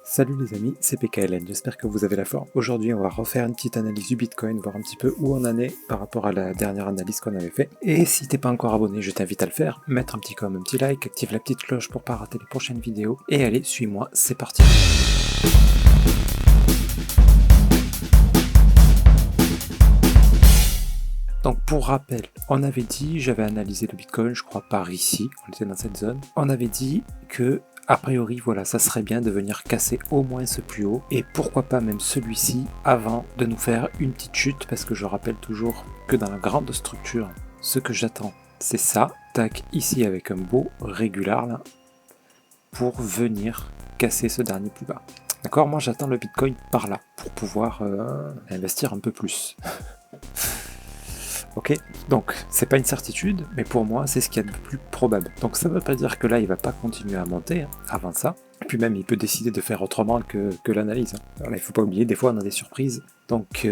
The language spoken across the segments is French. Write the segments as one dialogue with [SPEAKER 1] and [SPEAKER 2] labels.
[SPEAKER 1] Salut les amis, c'est PKLN, j'espère que vous avez la forme. Aujourd'hui on va refaire une petite analyse du Bitcoin, voir un petit peu où on en est par rapport à la dernière analyse qu'on avait fait. Et si t'es pas encore abonné, je t'invite à le faire, mettre un petit com, un petit like, active la petite cloche pour pas rater les prochaines vidéos. Et allez, suis-moi, c'est parti. Donc pour rappel, on avait dit, j'avais analysé le Bitcoin, je crois par ici, on était dans cette zone, on avait dit que a priori, voilà, ça serait bien de venir casser au moins ce plus haut, et pourquoi pas même celui-ci, avant de nous faire une petite chute, parce que je rappelle toujours que dans la grande structure, ce que j'attends, c'est ça, tac, ici avec un beau régular, là, pour venir casser ce dernier plus bas. D'accord, moi j'attends le Bitcoin par là, pour pouvoir investir un peu plus. Ok, donc c'est pas une certitude, mais pour moi c'est ce qu'il y a de plus probable. Donc ça veut pas dire que là il va pas continuer à monter avant ça. Et puis même il peut décider de faire autrement que l'analyse. Alors là il faut pas oublier, des fois on a des surprises. Donc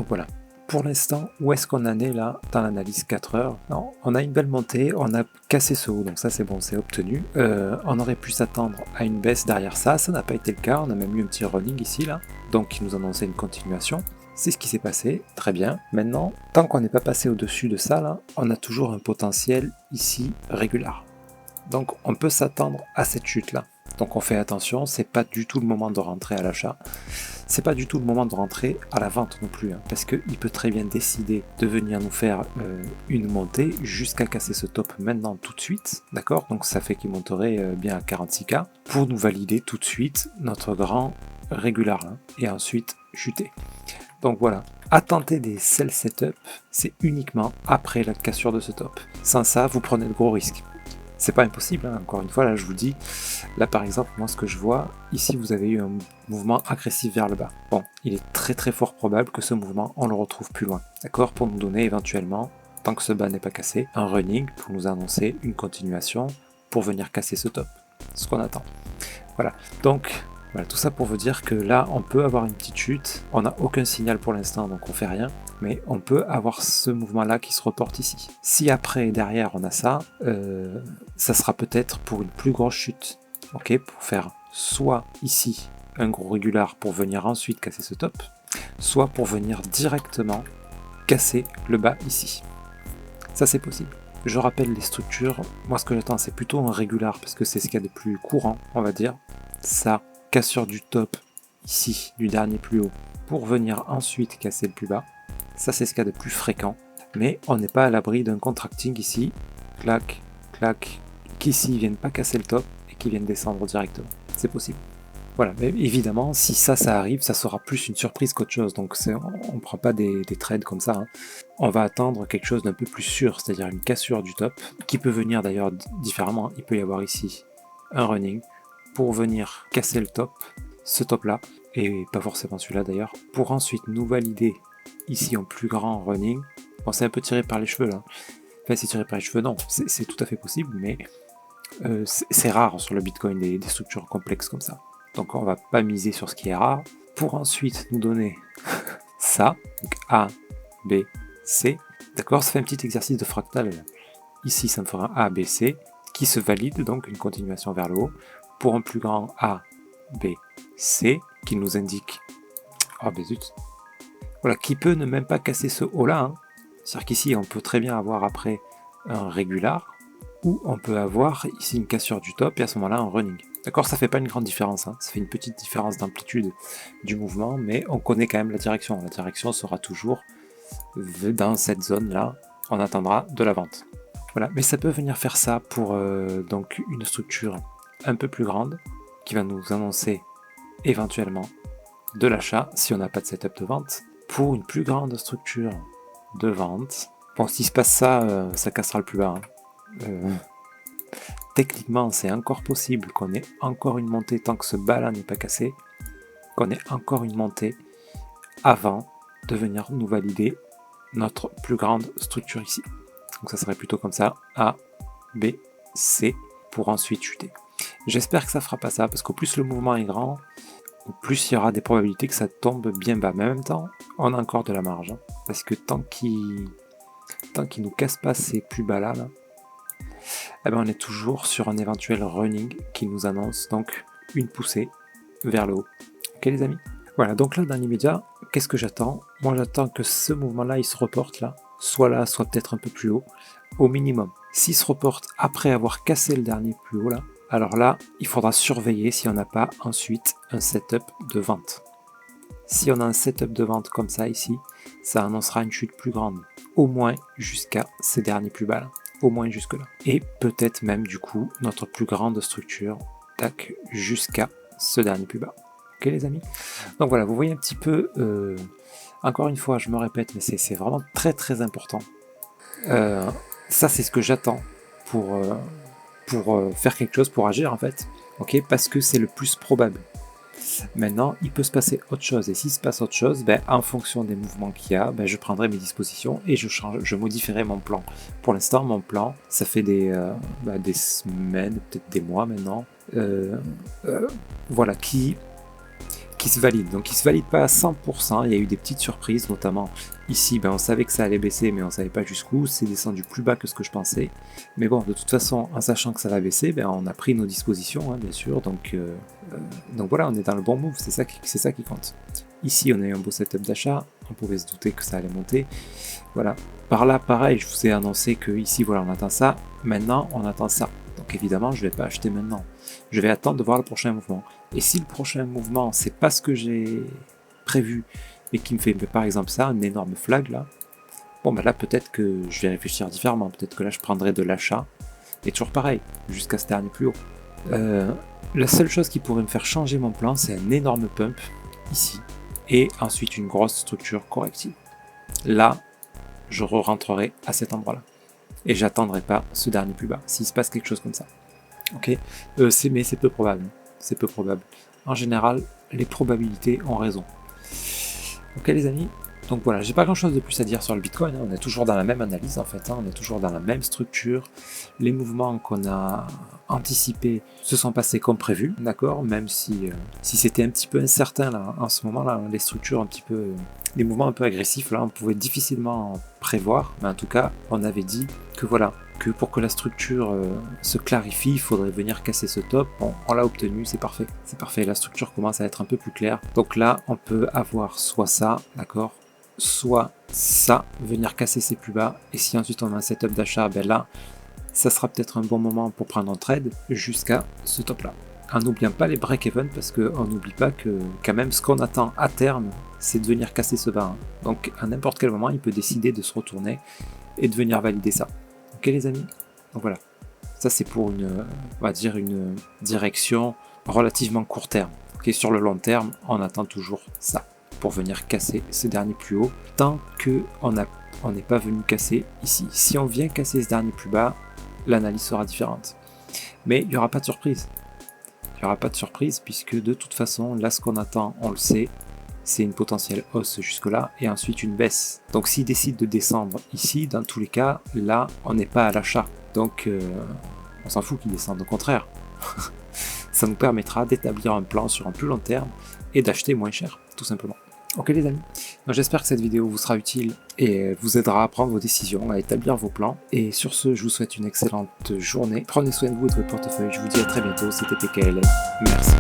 [SPEAKER 1] voilà. Pour l'instant, où est-ce qu'on en est là dans l'analyse 4 heures? Non, on a une belle montée, on a cassé ce haut, donc ça c'est bon, c'est obtenu. On aurait pu s'attendre à une baisse derrière ça, ça n'a pas été le cas, on a même eu un petit running ici là, donc il nous annonçait une continuation. C'est ce qui s'est passé, très bien. Maintenant, tant qu'on n'est pas passé au-dessus de ça, là, on a toujours un potentiel ici régular. Donc on peut s'attendre à cette chute-là. Donc on fait attention, c'est pas du tout le moment de rentrer à l'achat. C'est pas du tout le moment de rentrer à la vente non plus, parce qu'il peut très bien décider de venir nous faire une montée jusqu'à casser ce top maintenant tout de suite, d'accord? Donc ça fait qu'il monterait bien à 46K pour nous valider tout de suite notre grand régular, et ensuite chuter. Donc voilà, à tenter des sell setup, c'est uniquement après la cassure de ce top. Sans ça, vous prenez de gros risques. C'est pas impossible, encore une fois, là je vous dis, là par exemple, moi ce que je vois, ici vous avez eu un mouvement agressif vers le bas. Bon, il est très très fort probable que ce mouvement, on le retrouve plus loin, d'accord? Pour nous donner éventuellement, tant que ce bas n'est pas cassé, un running pour nous annoncer une continuation pour venir casser ce top. Ce qu'on attend. Voilà, donc voilà, tout ça pour vous dire que là, on peut avoir une petite chute. On n'a aucun signal pour l'instant, donc on fait rien. Mais on peut avoir ce mouvement-là qui se reporte ici. Si après, derrière, on a ça, ça sera peut-être pour une plus grosse chute. Ok, pour faire soit ici un gros régular pour venir ensuite casser ce top, soit pour venir directement casser le bas ici. Ça, c'est possible. Je rappelle les structures. Moi, ce que j'attends, c'est plutôt un régular parce que c'est ce qu'il y a de plus courant, on va dire. Ça, cassure du top ici, du dernier plus haut, pour venir ensuite casser le plus bas. Ça, c'est ce qu'il y a de plus fréquent. Mais on n'est pas à l'abri d'un contracting ici, clac, clac, qu'ici ils viennent pas casser le top et qu'ils viennent descendre directement. C'est possible. Voilà, mais évidemment, si ça arrive, ça sera plus une surprise qu'autre chose. Donc on ne prend pas des trades comme ça. On va attendre quelque chose d'un peu plus sûr, c'est-à-dire une cassure du top, qui peut venir d'ailleurs différemment. Il peut y avoir ici un running pour venir casser le top, ce top-là, et pas forcément celui-là d'ailleurs, pour ensuite nous valider ici en plus grand running. Bon, c'est un peu tiré par les cheveux là. Enfin, c'est tiré par les cheveux, non, c'est tout à fait possible, mais c'est rare sur le Bitcoin des structures complexes comme ça. Donc on va pas miser sur ce qui est rare, pour ensuite nous donner ça, donc A, B, C. D'accord, ça fait un petit exercice de fractal. Ici, ça me fera un A, B, C, qui se valide, donc une continuation vers le haut, pour un plus grand A, B, C, qui nous indique, oh ben zut, voilà, qui peut ne même pas casser ce haut-là. C'est-à-dire qu'ici, on peut très bien avoir après un régular, ou on peut avoir ici une cassure du top, et à ce moment-là, un running. D'accord, ça fait pas une grande différence, ça fait une petite différence d'amplitude du mouvement, mais on connaît quand même la direction. La direction sera toujours dans cette zone-là, on attendra de la vente. Voilà, mais ça peut venir faire ça pour donc une structure un peu plus grande qui va nous annoncer éventuellement de l'achat si on n'a pas de setup de vente pour une plus grande structure de vente. Bon, s'il se passe ça, ça cassera le plus bas. Techniquement, c'est encore possible qu'on ait encore une montée tant que ce bas-là n'est pas cassé, qu'on ait encore une montée avant de venir nous valider notre plus grande structure ici. Donc ça serait plutôt comme ça, A, B, C, pour ensuite chuter. J'espère que ça fera pas ça, parce qu'au plus le mouvement est grand, au plus il y aura des probabilités que ça tombe bien bas. Mais en même temps, on a encore de la marge, parce que tant qu'il nous casse pas ces plus bas là, eh ben on est toujours sur un éventuel running qui nous annonce donc une poussée vers le haut. Ok les amis? Voilà, donc là dans l'immédiat, qu'est-ce que j'attends? Moi j'attends que ce mouvement-là, il se reporte là, soit peut-être un peu plus haut, au minimum. S'il se reporte après avoir cassé le dernier plus haut là, alors là, il faudra surveiller si on n'a pas ensuite un setup de vente. Si on a un setup de vente comme ça ici, ça annoncera une chute plus grande, au moins jusqu'à ces derniers plus bas là, au moins jusque là. Et peut-être même du coup notre plus grande structure, tac, jusqu'à ce dernier plus bas. Ok les amis? Donc voilà, vous voyez un petit peu, encore une fois je me répète, mais c'est vraiment très très important. Ça c'est ce que j'attends pour faire quelque chose, pour agir en fait, ok, parce que c'est le plus probable. Maintenant, il peut se passer autre chose, et s'il se passe autre chose, ben, en fonction des mouvements qu'il y a, ben, je prendrai mes dispositions et je modifierai mon plan. Pour l'instant, mon plan, ça fait des semaines, peut-être des mois maintenant, voilà, qui se valide. Donc il se valide pas à 100%, il y a eu des petites surprises, notamment ici, ben, on savait que ça allait baisser, mais on savait pas jusqu'où, c'est descendu plus bas que ce que je pensais. Mais bon, de toute façon, en sachant que ça va baisser, ben, on a pris nos dispositions, hein, bien sûr, donc voilà, on est dans le bon move, c'est ça qui compte. Ici, on a eu un beau setup d'achat, on pouvait se douter que ça allait monter. Voilà. Par là, pareil, je vous ai annoncé que ici, voilà, on attend ça. Maintenant, on attend ça. Donc évidemment, je ne vais pas acheter maintenant. Je vais attendre de voir le prochain mouvement. Et si le prochain mouvement, c'est pas ce que j'ai prévu, mais qui me fait, par exemple ça, un énorme flag là, bon ben là peut-être que je vais réfléchir différemment. Peut-être que là je prendrai de l'achat. Et toujours pareil, jusqu'à ce dernier plus haut. La seule chose qui pourrait me faire changer mon plan, c'est un énorme pump ici. Et ensuite une grosse structure corrective. Là, je re-rentrerai à cet endroit-là. Et j'attendrai pas ce dernier plus bas, s'il se passe quelque chose comme ça. Ok, mais c'est peu probable. C'est peu probable. En général, les probabilités ont raison. Ok les amis, donc voilà, j'ai pas grand chose de plus à dire sur le Bitcoin, hein. On est toujours dans la même analyse en fait, hein. On est toujours dans la même structure. Les mouvements qu'on a anticipés se sont passés comme prévu, d'accord, même si c'était un petit peu incertain là, en ce moment là, les structures un petit peu, les mouvements un peu agressifs là, on pouvait difficilement prévoir, mais en tout cas, on avait dit que voilà, que pour que la structure se clarifie, il faudrait venir casser ce top. Bon, on l'a obtenu, c'est parfait. C'est parfait, la structure commence à être un peu plus claire. Donc là, on peut avoir soit ça, d'accord, soit ça, venir casser ses plus bas. Et si ensuite on a un setup d'achat, ben là, ça sera peut-être un bon moment pour prendre un trade jusqu'à ce top-là. En n'oubliant pas les break-even, parce qu'on n'oublie pas que quand même ce qu'on attend à terme, c'est de venir casser ce bas. Hein. Donc à n'importe quel moment, il peut décider de se retourner et de venir valider ça. Ok les amis, donc voilà, ça c'est pour on va dire une direction relativement court terme. Ok, sur le long terme, on attend toujours ça pour venir casser ce dernier plus haut, tant que on n'est pas venu casser ici. Si on vient casser ce dernier plus bas, l'analyse sera différente. Mais il n'y aura pas de surprise. Il n'y aura pas de surprise puisque de toute façon, là ce qu'on attend, on le sait, c'est une potentielle hausse jusque là et ensuite une baisse. Donc s'il décide de descendre ici, dans tous les cas, là on n'est pas à l'achat. Donc on s'en fout qu'il descende, au contraire. Ça nous permettra d'établir un plan sur un plus long terme et d'acheter moins cher, tout simplement. Ok les amis, j'espère que cette vidéo vous sera utile et vous aidera à prendre vos décisions, à établir vos plans. Et sur ce, je vous souhaite une excellente journée. Prenez soin de vous et de votre portefeuille. Je vous dis à très bientôt, c'était PKLM. Merci.